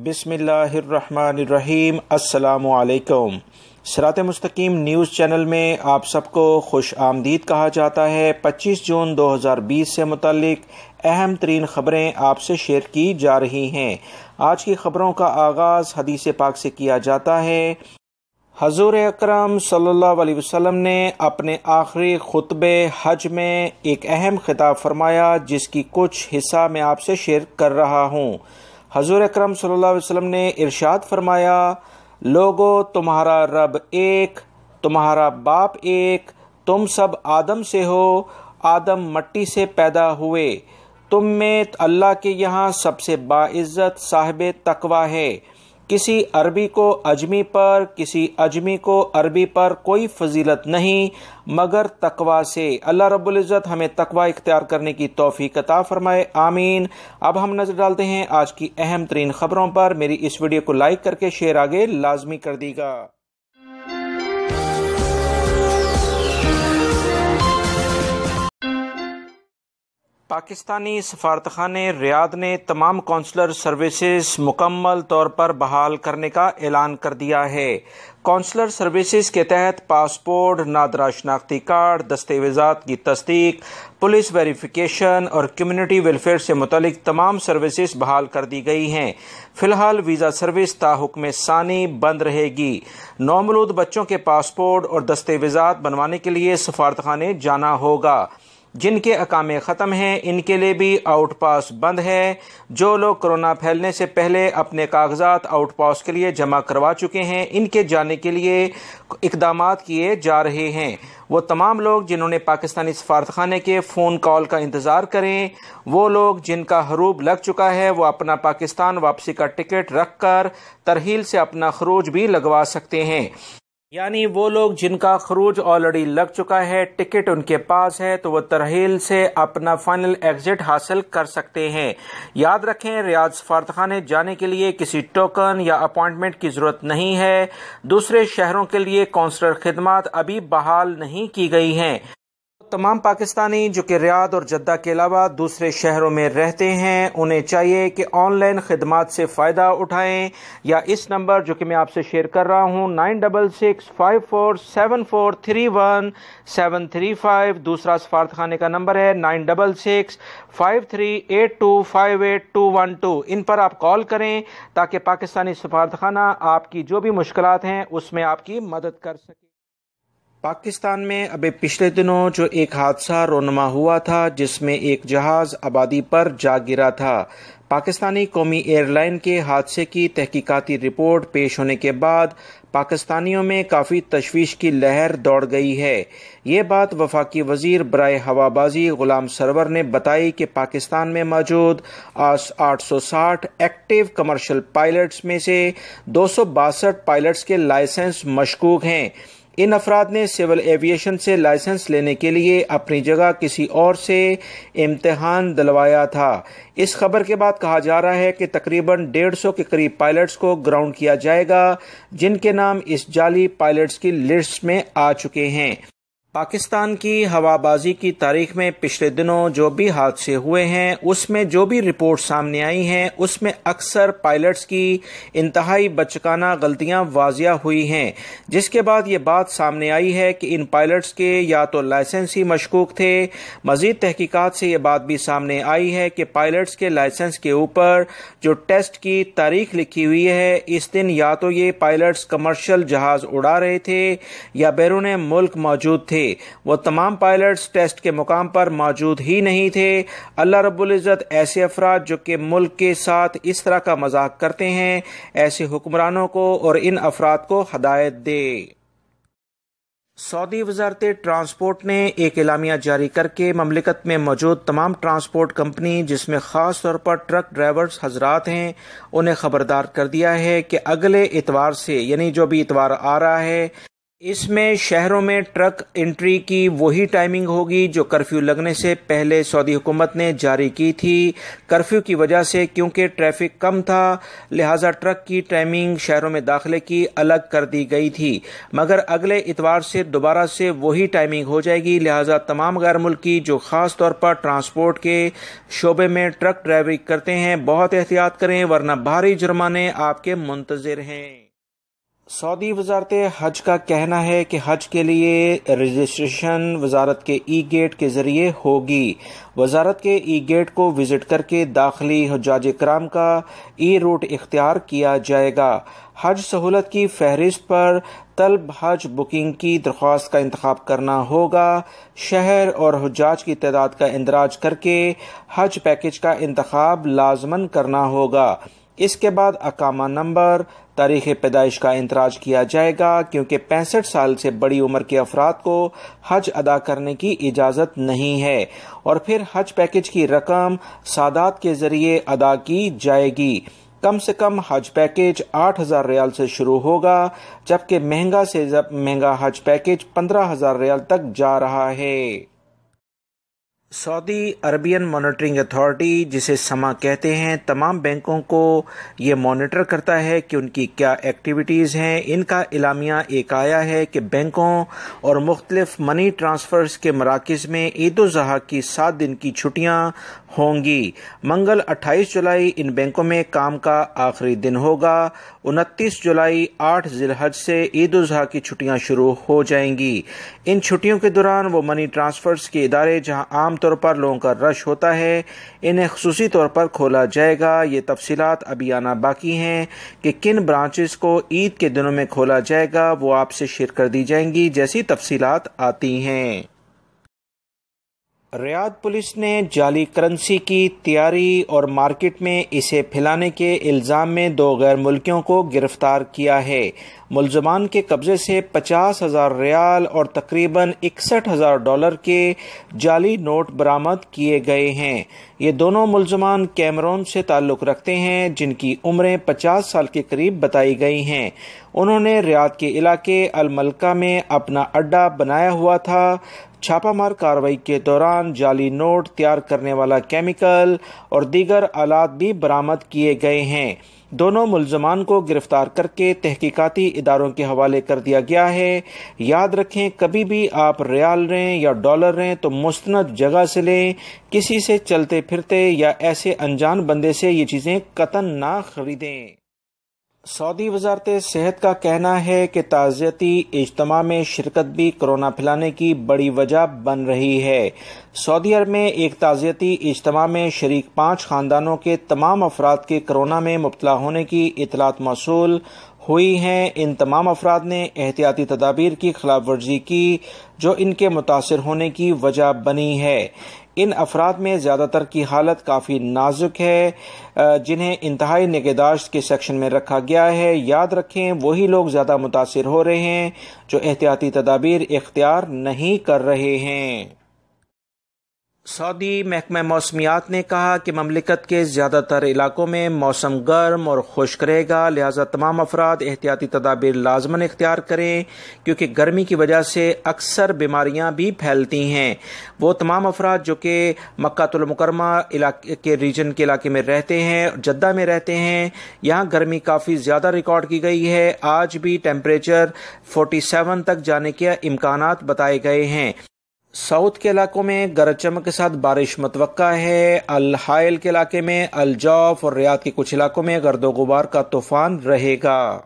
بسم اللہ الرحمن الرحیم۔ السلام علیکم۔ صراط مستقیم نیوز چینل میں آپ سب کو خوش آمدید کہا جاتا ہے۔ 25 جون 2020 سے متعلق اہم ترین خبریں آپ سے شیئر کی جا رہی ہیں۔ آج کی خبروں کا آغاز حدیث پاک سے کیا جاتا ہے۔ حضور اکرم صلی اللہ علیہ وسلم نے اپنے آخری خطبے حج میں ایک اہم خطاب فرمایا، جس کی کچھ حصہ میں آپ سے شیئر کر رہا ہوں۔ حضور اکرم صلی اللہ علیہ وسلم نے ارشاد فرمایا، لوگو تمہارا رب ایک، تمہارا باپ ایک، تم سب آدم سے ہو، آدم مٹی سے پیدا ہوئے، تم میں اللہ کے یہاں سب سے باعزت صاحب تقوی ہے۔ کسی عربی کو اجمی پر، کسی اجمی کو عربی پر کوئی فضیلت نہیں مگر تقوی سے۔ اللہ رب العزت ہمیں تقوی اختیار کرنے کی توفیق عطا فرمائے، آمین۔ اب ہم نظر ڈالتے ہیں آج کی اہم ترین خبروں پر۔ میری اس ویڈیو کو لائک کر کے شیئر آگے لازمی کر دی گا۔ پاکستانی سفارتخانے ریاض نے تمام کونسلر سروسز مکمل طور پر بحال کرنے کا اعلان کر دیا ہے۔ کونسلر سروسز کے تحت پاسپورٹ، نادرہ شناختی کارڈ، دستاویزات کی تصدیق، پولیس ویریفیکیشن اور کمیونٹی ویلفیئر سے متعلق تمام سروسز بحال کر دی گئی ہیں۔ فی الحال ویزا سروس تا حکم ثانی بند رہے گی۔ نومولود بچوں کے پاسپورٹ اور دستاویزات بنوانے کے لیے سفارتخانے جانا ہوگا۔ جن کے اقامے ختم ہیں ان کے لیے بھی آؤٹ پاس بند ہے۔ جو لوگ کورونا پھیلنے سے پہلے اپنے کاغذات آؤٹ پاس کے لیے جمع کروا چکے ہیں، ان کے جانے کے لیے اقدامات کیے جا رہے ہیں۔ وہ تمام لوگ جنہوں نے پاکستانی سفارتخانے کے فون کال کا انتظار کریں، وہ لوگ جن کا حروب لگ چکا ہے، وہ اپنا پاکستان واپسی کا ٹکٹ رکھ کر ترحیل سے اپنا خروج بھی لگوا سکتے ہیں۔ یعنی وہ لوگ جن کا خروج آلریڈی لگ چکا ہے، ٹکٹ ان کے پاس ہے، تو وہ ترحیل سے اپنا فائنل ایگزٹ حاصل کر سکتے ہیں۔ یاد رکھیں، ریاض سفارتخانے جانے کے لیے کسی ٹوکن یا اپائنٹمنٹ کی ضرورت نہیں ہے۔ دوسرے شہروں کے لیے کونسلر خدمات ابھی بحال نہیں کی گئی ہیں۔ تمام پاکستانی جو کہ ریاض اور جدہ کے علاوہ دوسرے شہروں میں رہتے ہیں، انہیں چاہیے کہ آن لائن خدمات سے فائدہ اٹھائیں، یا اس نمبر جو کہ میں آپ سے شیئر کر رہا ہوں 9665474735 دوسرا سفارتخانے کا نمبر ہے 966538258212۔ ان پر آپ کال کریں تاکہ پاکستانی سفارتخانہ آپ کی جو بھی مشکلات ہیں اس میں آپ کی مدد کر سکے۔ پاکستان میں ابھی پچھلے دنوں جو ایک حادثہ رونما ہوا تھا، جس میں ایک جہاز آبادی پر جا گرا تھا۔ پاکستانی قومی ایئر لائن کے حادثے کی تحقیقاتی رپورٹ پیش ہونے کے بعد پاکستانیوں میں کافی تشویش کی لہر دوڑ گئی ہے۔ یہ بات وفاقی وزیر برائے ہوابازی غلام سرور نے بتائی کہ پاکستان میں موجود 860 ایکٹیو کمرشل پائلٹس میں سے 262 پائلٹس کے لائسنس مشکوک ہیں۔ ان افراد نے سول ایویشن سے لائسنس لینے کے لیے اپنی جگہ کسی اور سے امتحان دلوایا تھا۔ اس خبر کے بعد کہا جا رہا ہے کہ تقریباً 150 کے قریب پائلٹس کو گراؤنڈ کیا جائے گا، جن کے نام اس جعلی پائلٹس کی لسٹ میں آ چکے ہیں۔ پاکستان کی ہوابازی کی تاریخ میں پچھلے دنوں جو بھی حادثے ہوئے ہیں، اس میں جو بھی رپورٹ سامنے آئی ہیں، اس میں اکثر پائلٹس کی انتہائی بچکانہ غلطیاں واضح ہوئی ہیں، جس کے بعد یہ بات سامنے آئی ہے کہ ان پائلٹس کے یا تو لائسنس ہی مشکوک تھے۔ مزید تحقیقات سے یہ بات بھی سامنے آئی ہے کہ پائلٹس کے لائسنس کے اوپر جو ٹیسٹ کی تاریخ لکھی ہوئی ہے، اس دن یا تو یہ پائلٹس کمرشل جہاز اڑا رہے تھے یا بیرون ملک موجود تھے۔ وہ تمام پائلٹس ٹیسٹ کے مقام پر موجود ہی نہیں تھے۔ اللہ رب العزت ایسے افراد جو کہ ملک کے ساتھ اس طرح کا مذاق کرتے ہیں، ایسے حکمرانوں کو اور ان افراد کو ہدایت دے۔ سعودی وزارت ٹرانسپورٹ نے ایک اعلامیہ جاری کر کے مملکت میں موجود تمام ٹرانسپورٹ کمپنی، جس میں خاص طور پر ٹرک ڈرائیورز حضرات ہیں، انہیں خبردار کر دیا ہے کہ اگلے اتوار سے، یعنی جو بھی اتوار آ رہا ہے، اس میں شہروں میں ٹرک انٹری کی وہی ٹائمنگ ہوگی جو کرفیو لگنے سے پہلے سعودی حکومت نے جاری کی تھی۔ کرفیو کی وجہ سے کیونکہ ٹریفک کم تھا لہٰذا ٹرک کی ٹائمنگ شہروں میں داخلے کی الگ کر دی گئی تھی، مگر اگلے اتوار سے دوبارہ سے وہی ٹائمنگ ہو جائے گی، لہٰذا تمام غیر ملکی جو خاص طور پر ٹرانسپورٹ کے شعبے میں ٹرک ڈرائیوری کرتے ہیں بہت احتیاط کریں ورنہ بھاری جرمانے آپ کے منتظر ہیں۔ سعودی وزارت حج کا کہنا ہے کہ حج کے لیے رجسٹریشن وزارت کے ای گیٹ کے ذریعے ہوگی۔ وزارت کے ای گیٹ کو وزٹ کر کے داخلی حجاج کرام کا ای روٹ اختیار کیا جائے گا۔ حج سہولت کی فہرست پر طلب حج بکنگ کی درخواست کا انتخاب کرنا ہوگا۔ شہر اور حجاج کی تعداد کا اندراج کر کے حج پیکج کا انتخاب لازماً کرنا ہوگا۔ اس کے بعد اقامہ نمبر، تاریخ پیدائش کا اندراج کیا جائے گا کیونکہ 65 سال سے بڑی عمر کے افراد کو حج ادا کرنے کی اجازت نہیں ہے، اور پھر حج پیکج کی رقم سادات کے ذریعے ادا کی جائے گی۔ کم سے کم حج پیکج 8,000 ریال سے شروع ہوگا جبکہ مہنگا سے مہنگا حج پیکج 15,000 ریال تک جا رہا ہے۔ سعودی عربین مانیٹرنگ اتھارٹی جسے سما کہتے ہیں تمام بینکوں کو یہ مانیٹر کرتا ہے کہ ان کی کیا ایکٹیویٹیز ہیں۔ ان کا اعلامیہ ایک آیا ہے کہ بینکوں اور مختلف منی ٹرانسفرز کے مراکز میں عید الاضحیٰ کی 7 دن کی چھٹیاں ہوں گی۔ منگل 28 جولائی ان بینکوں میں کام کا آخری دن ہوگا۔ 29 جولائی 8 ذی الحج سے عید الاضحیٰ کی چھٹیاں شروع ہو جائیں گی۔ ان چھٹیوں کے دوران وہ منی ٹرانسفرز کے ادارے جہاں عام طور پر لوگوں کا رش ہوتا ہے انہیں خصوصی طور پر کھولا جائے گا۔ یہ تفصیلات ابھی آنا باقی ہیں کہ کن برانچز کو عید کے دنوں میں کھولا جائے گا، وہ آپ سے شیئر کر دی جائیں گی جیسی تفصیلات آتی ہیں۔ ریاض پولیس نے جعلی کرنسی کی تیاری اور مارکیٹ میں اسے پھیلانے کے الزام میں 2 غیر ملکیوں کو گرفتار کیا ہے۔ ملزمان کے قبضے سے 50,000 ریال اور تقریباً $61,000 کے جعلی نوٹ برآمد کیے گئے ہیں۔ یہ دونوں ملزمان کیمرون سے تعلق رکھتے ہیں جن کی عمریں 50 سال کے قریب بتائی گئی ہیں۔ انہوں نے ریاض کے علاقے الملکہ میں اپنا اڈا بنایا ہوا تھا۔ چھاپہ مار کارروائی کے دوران جعلی نوٹ تیار کرنے والا کیمیکل اور دیگر آلات بھی برآمد کیے گئے ہیں۔ دونوں ملزمان کو گرفتار کر کے تحقیقاتی اداروں کے حوالے کر دیا گیا ہے۔ یاد رکھیں کبھی بھی آپ ریال لیں یا ڈالر لیں تو مستند جگہ سے لیں، کسی سے چلتے پھرتے یا ایسے انجان بندے سے یہ چیزیں قطعاً نہ خریدیں۔ سعودی وزارت صحت کا کہنا ہے کہ تعزیتی اجتماع میں شرکت بھی کرونا پھیلانے کی بڑی وجہ بن رہی ہے۔ سعودی عرب میں ایک تعزیتی اجتماع میں شریک 5 خاندانوں کے تمام افراد کے کرونا میں مبتلا ہونے کی اطلاعات موصول ہوئی ہیں۔ ان تمام افراد نے احتیاطی تدابیر کی خلاف ورزی کی جو ان کے متاثر ہونے کی وجہ بنی ہے۔ ان افراد میں زیادہ تر کی حالت کافی نازک ہے جنہیں انتہائی نگہداشت کے سیکشن میں رکھا گیا ہے۔ یاد رکھیں وہی لوگ زیادہ متاثر ہو رہے ہیں جو احتیاطی تدابیر اختیار نہیں کر رہے ہیں۔ سعودی محکمہ موسمیات نے کہا کہ مملکت کے زیادہ تر علاقوں میں موسم گرم اور خشک رہے گا، لہذا تمام افراد احتیاطی تدابیر لازماً اختیار کریں کیونکہ گرمی کی وجہ سے اکثر بیماریاں بھی پھیلتی ہیں۔ وہ تمام افراد جو کہ مکہ المکرمہ کے ریجن کے علاقے میں رہتے ہیں، جدہ میں رہتے ہیں، یہاں گرمی کافی زیادہ ریکارڈ کی گئی ہے۔ آج بھی ٹیمپریچر 47 تک جانے کے امکانات بتائے گئے ہیں۔ ساؤتھ کے علاقوں میں گرج چمک کے ساتھ بارش متوقع ہے۔ الحائل کے علاقے میں، الجوف اور ریاض کے کچھ علاقوں میں گرد و غبار کا طوفان رہے گا۔